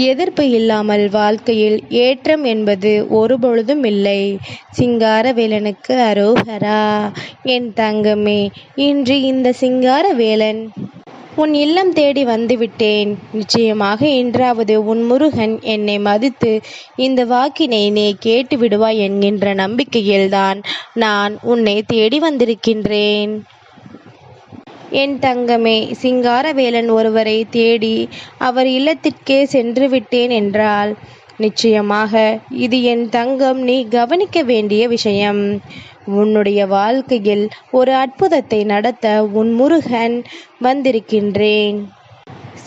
எதிர்ப்பு இல்லாமல் வாழ்க்கையில் ஏற்றம் என்பது ஒருபொழுதும் இல்லை. சிங்காரவேலனுக்கு அரோகரா. என் தங்கமே, இன்று இந்த சிங்காரவேலன் உன் இல்லம் தேடி வந்துவிட்டேன். நிச்சயமாக இன்றாவது உன் முருகன் என்னை மதித்து இந்த வாக்கினை நீ கேட்டு விடுவாய் என்கின்ற நம்பிக்கையில்தான் நான் உன்னை தேடி வந்திருக்கின்றேன். என் தங்கமே, சிங்காரவேலன் ஒருவரை தேடி அவர் இல்லத்திற்கே சென்று விட்டேன் என்றால் நிச்சயமாக இது என் தங்கம் நீ கவனிக்க வேண்டிய விஷயம். உன்னுடைய வாழ்க்கையில் ஒரு அற்புதத்தை நடத்த உன் முருகன் வந்திருக்கின்றேன்.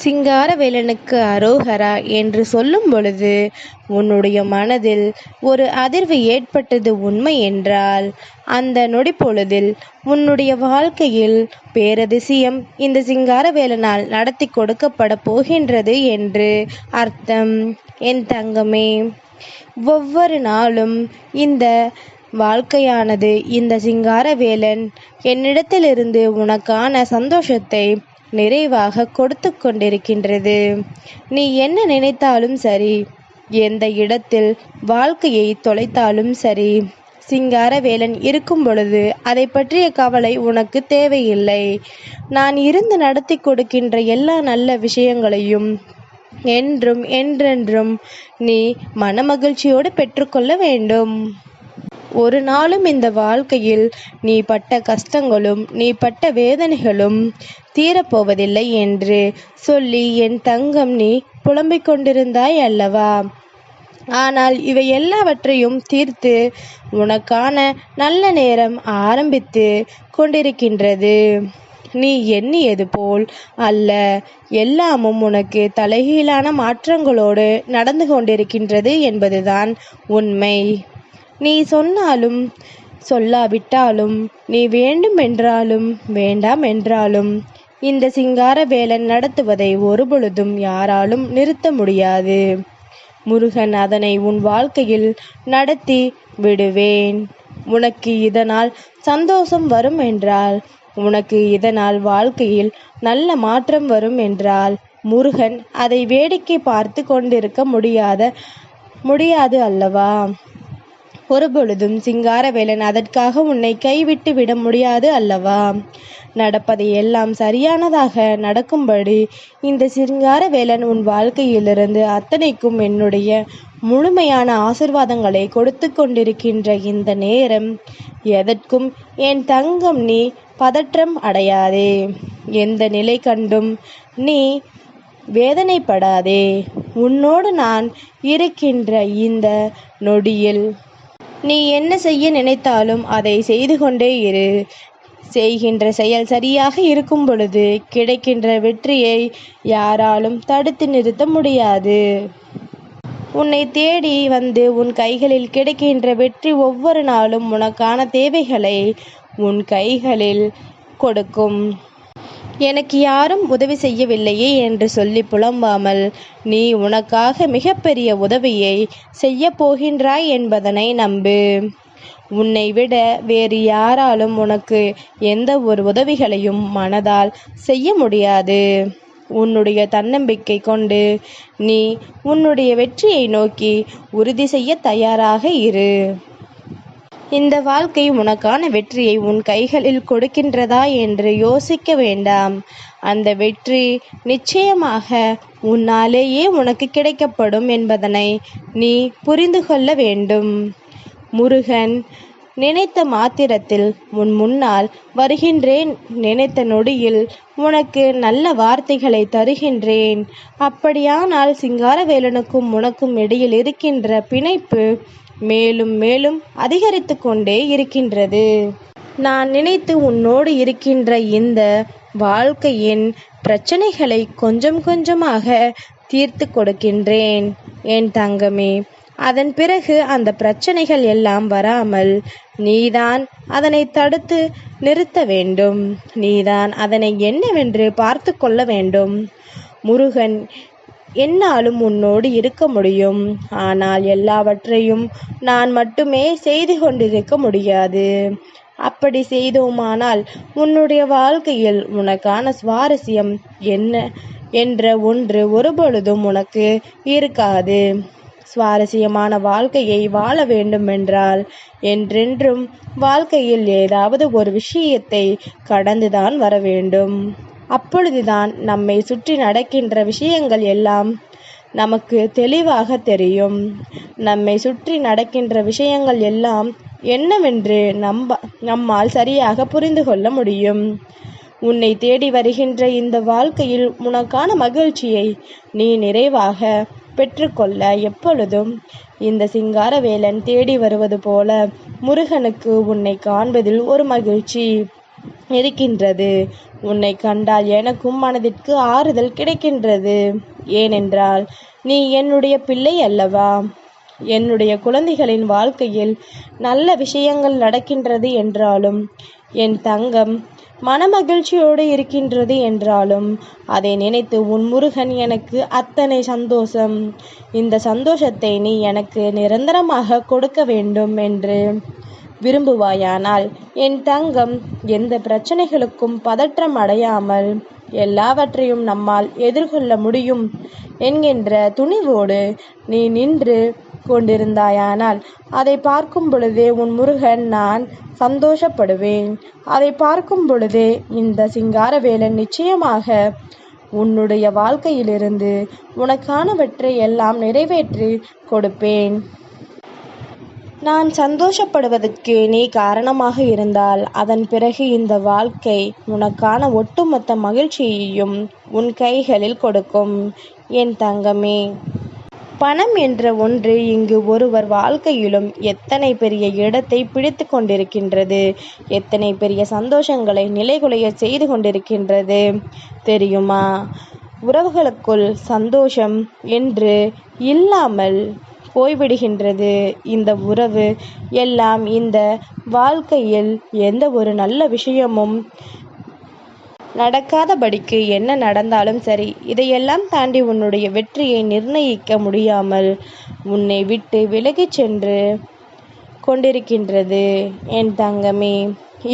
சிங்காரவேலனுக்கு அரோகரா என்று சொல்லும் பொழுது உன்னுடைய மனதில் ஒரு அதிர்வு ஏற்பட்டது உண்மை என்றால் அந்த நொடி பொழுதில் உன்னுடைய வாழ்க்கையில் பேரதிசயம் இந்த சிங்காரவேலனால் நடத்தி கொடுக்கப்பட போகின்றது என்று அர்த்தம். என் தங்கமே, ஒவ்வொரு நாளும் இந்த வாழ்க்கையானது இந்த சிங்காரவேலன் என்னிடத்திலிருந்து உனக்கான சந்தோஷத்தை நிறைவாக கொடுத்து கொண்டிருக்கின்றது. நீ என்ன நினைத்தாலும் சரி, எந்த இடத்தில் வாழ்க்கையை தொலைத்தாலும் சரி, சிங்காரவேலன் இருக்கும் பொழுது அதை பற்றிய கவலை உனக்கு தேவையில்லை. நான் இருந்து நடத்தி கொடுக்கின்ற எல்லா நல்ல விஷயங்களையும் என்றும் என்றென்றும் நீ மனமகிழ்ச்சியோடு பெற்றுக்கொள்ள வேண்டும். ஒரு நாளும் இந்த வாழ்க்கையில் நீ பட்ட கஷ்டங்களும் நீ பட்ட வேதனைகளும் தீரப்போவதில்லை என்று சொல்லி என் தங்கம் நீ புலம்பிக் கொண்டிருந்தாய் அல்லவா? ஆனால் இவை எல்லாவற்றையும் தீர்த்து உனக்கான நல்ல நேரம் ஆரம்பித்து கொண்டிருக்கின்றது. நீ எண்ணியது போல் அல்ல, எல்லாமும் உனக்கு தலைகீழான மாற்றங்களோடு நடந்து கொண்டிருக்கின்றது என்பதுதான் உண்மை. நீ சொன்னாலும் சொல்லாவிட்டாலும், நீ வேண்டும் என்றாலும் வேண்டாம் என்றாலும் இந்த சிங்காரவேலன் நடத்துவதை ஒருபொழுதும் யாராலும் நிறுத்த முடியாது. முருகன் அதனை உன் வாழ்க்கையில் நடத்தி விடுவேன். உனக்கு இதனால் சந்தோஷம் வரும் என்றால், உனக்கு இதனால் வாழ்க்கையில் நல்ல மாற்றம் வரும் என்றால் முருகன் அதை வேடிக்கை பார்த்து கொண்டிருக்க முடியாது அல்லவா? ஒருபொழுதும் சிங்காரவேலன் அதற்காக உன்னை கைவிட்டு விட முடியாது அல்லவா? நடப்பதை எல்லாம் சரியானதாக நடக்கும்படி இந்த சிங்காரவேலன் உன் வாழ்க்கையிலிருந்து அத்தனைக்கும் என்னுடைய முழுமையான ஆசிர்வாதங்களை கொடுத்து கொண்டிருக்கின்ற இந்த நேரம் எதற்கும் என் தங்கம் நீ பதற்றம் அடையாதே. எந்த நிலை கண்டும் நீ வேதனைப்படாதே. உன்னோடு நான் இருக்கின்ற இந்த நொடியில் நீ என்ன செய்ய நினைத்தாலும் அதை செய்து கொண்டே இரு. செய்கின்ற செயல் சரியாக இருக்கும் பொழுது கிடைக்கின்ற வெற்றியை யாராலும் தடுத்து நிறுத்த முடியாது. உன்னை தேடி வந்து உன் கைகளில் கிடைக்கின்ற வெற்றி ஒவ்வொரு நாளும் உனக்கான தேவைகளை உன் கைகளில் கொடுக்கும். எனக்கு யாரும் உதவி செய்யவில்லையே என்று சொல்லி புலம்பாமல் நீ உனக்காக மிகப்பெரிய உதவியை செய்ய போகின்றாய் என்பதனை நம்பு. உன்னை விட வேறு யாராலும் உனக்கு எந்த ஒரு உதவிகளையும் மனதால் செய்ய முடியாது. உன்னுடைய தன்னம்பிக்கை கொண்டு நீ உன்னுடைய வெற்றியை நோக்கி உறுதி செய்ய தயாராக இரு. இந்த வாழ்க்கை உனக்கான வெற்றியை உன் கைகளில் கொடுக்கின்றதா என்று யோசிக்க வேண்டாம். அந்த வெற்றி நிச்சயமாக உன்னாலேயே உனக்கு கிடைக்கப்படும் என்பதனை நீ புரிந்து கொள்ள வேண்டும். முருகன் நினைத்த மாத்திரத்தில் உன் முன்னால் வருகின்றேன். நினைத்த நொடியில் உனக்கு நல்ல வார்த்தைகளை தருகின்றேன். அப்படியானால் சிங்காரவேலனுக்கும் உனக்கும் இடையில் இருக்கின்ற பிணைப்பு மேலும் மேலும் அதிகரித்து கொண்டே இருக்கின்றது. நான் நினைத்து உன்னோடு இருக்கின்ற இந்த வாழ்க்கையின் பிரச்சனைகளை கொஞ்சம் கொஞ்சமாக தீர்த்து கொடுக்கின்றேன் என் தங்கமே. அதன் பிறகு அந்த பிரச்சனைகள் எல்லாம் வராமல் நீதான் அதனை தடுத்து நிறுத்த வேண்டும். நீதான் அதனை என்னவென்று பார்த்து கொள்ள வேண்டும். முருகன் என்னாலும் உன்னோடு இருக்க முடியும். ஆனால் எல்லாவற்றையும் நான் மட்டுமே செய்து கொண்டிருக்க முடியாது. அப்படி செய்தோமானால் உன்னுடைய வாழ்க்கையில் உனக்கான சுவாரஸ்யம் என்ன என்ற ஒன்று ஒருபொழுதும் உனக்கு இருக்காது. சுவாரஸ்யமான வாழ்க்கையை வாழ வேண்டுமென்றால் என்றென்றும் வாழ்க்கையில் ஏதாவது ஒரு விஷயத்தை கடந்துதான் வர வேண்டும். அப்பொழுதுதான் நம்மை சுற்றி நடக்கின்ற விஷயங்கள் எல்லாம் நமக்கு தெளிவாக தெரியும். நம்மை சுற்றி நடக்கின்ற விஷயங்கள் எல்லாம் என்னவென்று நம்மால் சரியாக புரிந்து கொள்ள முடியும். உன்னை தேடி வருகின்ற இந்த வாழ்க்கையில் உனக்கான மகிழ்ச்சியை நீ நிறைவாக பெற்றுக்கொள்ள எப்பொழுதும் இந்த சிங்காரவேலன் தேடி வருவது போல முருகனுக்கு உன்னை காண்பதில் ஒரு மகிழ்ச்சி இருக்கின்றது. உன்னை கண்டால் எனக்கும் மனதிற்கு ஆறுதல் கிடைக்கின்றது. ஏனென்றால் நீ என்னுடைய பிள்ளை அல்லவா? என்னுடைய குழந்தைகளின் வாழ்க்கையில் நல்ல விஷயங்கள் நடக்கின்றது என்றாலும், என் தங்கம் மனமகிழ்ச்சியோடு இருக்கின்றது என்றாலும், அதை நினைத்து உன் முருகன் எனக்கு அத்தனை சந்தோஷம். இந்த சந்தோஷத்தை நீ எனக்கு நிரந்தரமாக கொடுக்க வேண்டும் என்று விரும்புவாயானால், என் தங்கம் எந்த பிரச்சனைகளுக்கும் பதற்றம் அடையாமல் எல்லாவற்றையும் நம்மால் எதிர்கொள்ள முடியும் என்கின்ற துணிவோடு நீ நின்று கொண்டிருந்தாயானால், அதை பார்க்கும் பொழுதே உன் முருகன் நான் சந்தோஷப்படுவேன். அதை பார்க்கும் பொழுதே இந்த சிங்காரவேலன் நிச்சயமாக உன்னுடைய வாழ்க்கையிலிருந்து உனக்கானவற்றை எல்லாம் நிறைவேற்றி கொடுப்பேன். நான் சந்தோஷப்படுவதற்கு நீ காரணமாக இருந்தால், அதன் பிறகு இந்த வாழ்க்கை உனக்கான ஒட்டுமொத்த மகிழ்ச்சியையும் உன் கைகளில் கொடுக்கும். என் தங்கமே, பணம் என்ற ஒன்று இங்கு ஒருவர் வாழ்க்கையிலும் எத்தனை பெரிய இடத்தை பிடித்து கொண்டிருக்கின்றது, எத்தனை பெரிய சந்தோஷங்களை நிலைகுலைய செய்து கொண்டிருக்கின்றது தெரியுமா? உறவுகளுக்குள் சந்தோஷம் என்று இல்லாமல் போய்விடுகின்றது. இந்த உறவு எல்லாம் இந்த வாழ்க்கையில் எந்த ஒரு நல்ல விஷயமும் நடக்காதபடிக்கு என்ன நடந்தாலும் சரி, இதையெல்லாம் தாண்டி உன்னுடைய வெற்றியை நிர்ணயிக்க முடியாமல் உன்னை விட்டு விலகிச் சென்று கொண்டிருக்கின்றது. என் தங்கமே,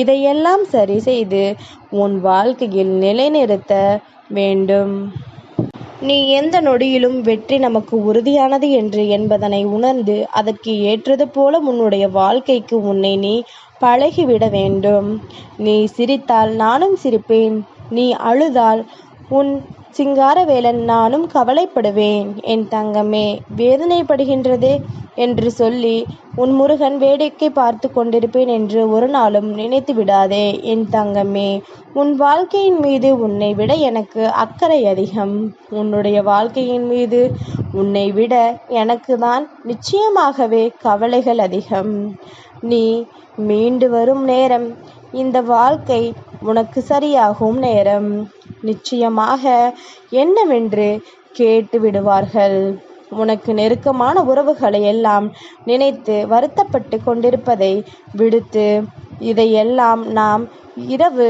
இதையெல்லாம் சரி செய்து உன் வாழ்க்கையில் நிலைநிறுத்த வேண்டும். நீ எந்த நொடியிலும் வெற்றி நமக்கு உறுதியானது என்று என்பதனை உணர்ந்து அதற்கு ஏற்றது போல உன்னுடைய வாழ்க்கைக்கு உன்னை நீ பழகிவிட வேண்டும். நீ சிரித்தால் நானும் சிரிப்பேன், நீ அழுதால் உன் சிங்காரவேலன் நானும் கவலைப்படுவேன். என் தங்கமே, வேதனைப்படுகின்றதே என்று சொல்லி உன் முருகன் வேடிக்கை பார்த்து கொண்டிருப்பேன் என்று ஒரு நாளும் நினைத்து விடாதே. என் தங்கமே, உன் வாழ்க்கையின் மீது உன்னை விட எனக்கு அக்கறை அதிகம். உன்னுடைய வாழ்க்கையின் மீது உன்னை விட எனக்கு தான் நிச்சயமாகவே கவலைகள் அதிகம். நீ மீண்டு வரும் நேரம், இந்த வாழ்க்கை உனக்கு சரியாகும் நேரம். நிச்சயமாக என்னவென்று கேட்டு விடுவார்கள். உனக்கு நெருக்கமான உறவுகளை எல்லாம் நினைத்து வருத்தப்பட்டு கொண்டிருப்பதை விடுத்து, இதையெல்லாம் நாம் இரவு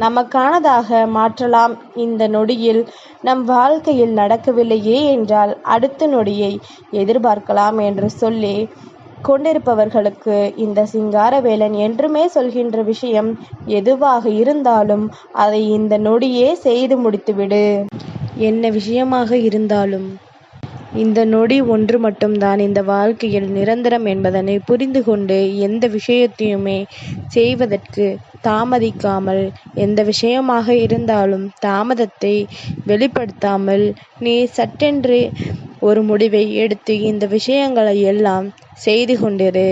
நமக்கானதாக மாற்றலாம். இந்த நொடியில் நம் வாழ்க்கையில் நடக்கவில்லையே என்றால் அடுத்த நொடியை எதிர்பார்க்கலாம் என்று சொல்லி கொண்டிருப்பவர்களுக்கு இந்த சிங்காரவேலன் என்றுமே சொல்கின்ற விஷயம் எதுவாக இருந்தாலும் அதை இந்த நொடியே செய்து முடித்துவிடு. என்ன விஷயமாக இருந்தாலும் இந்த நொடி ஒன்று மட்டும்தான் இந்த வாழ்க்கையில் நிரந்தரம் என்பதனை புரிந்து கொண்டு எந்த விஷயத்தையுமே செய்வதற்கு தாமதிக்காமல், எந்த விஷயமாக இருந்தாலும் தாமதத்தை வெளிப்படுத்தாமல் நீ சட்டென்று ஒரு முடிவை எடுத்து இந்த விஷயங்களை எல்லாம் செய்து கொண்டிரு.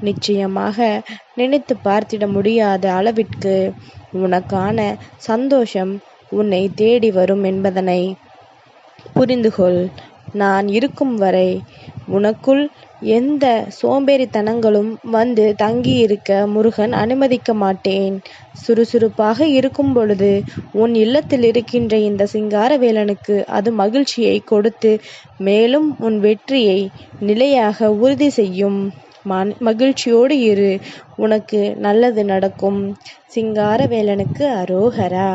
நிச்சயமாக நினைத்து பார்த்திட முடியாத அளவிற்கு உனக்கான சந்தோஷம் உன்னை தேடி வரும் என்பதனை புரிந்துகொள். நான் இருக்கும் வரை உனக்குள் எந்த சோம்பேறித்தனங்களும் வந்து தங்கியிருக்க முருகன் அனுமதிக்க மாட்டேன். சுறுசுறுப்பாக இருக்கும் பொழுது உன் இல்லத்தில் இருக்கின்ற இந்த சிங்காரவேலனுக்கு அது மகிழ்ச்சியை கொடுத்து மேலும் உன் வெற்றியை நிலையாக உறுதி செய்யும். மகிழ்ச்சியோடு இரு, உனக்கு நல்லது நடக்கும். சிங்காரவேலனுக்கு அரோகரா.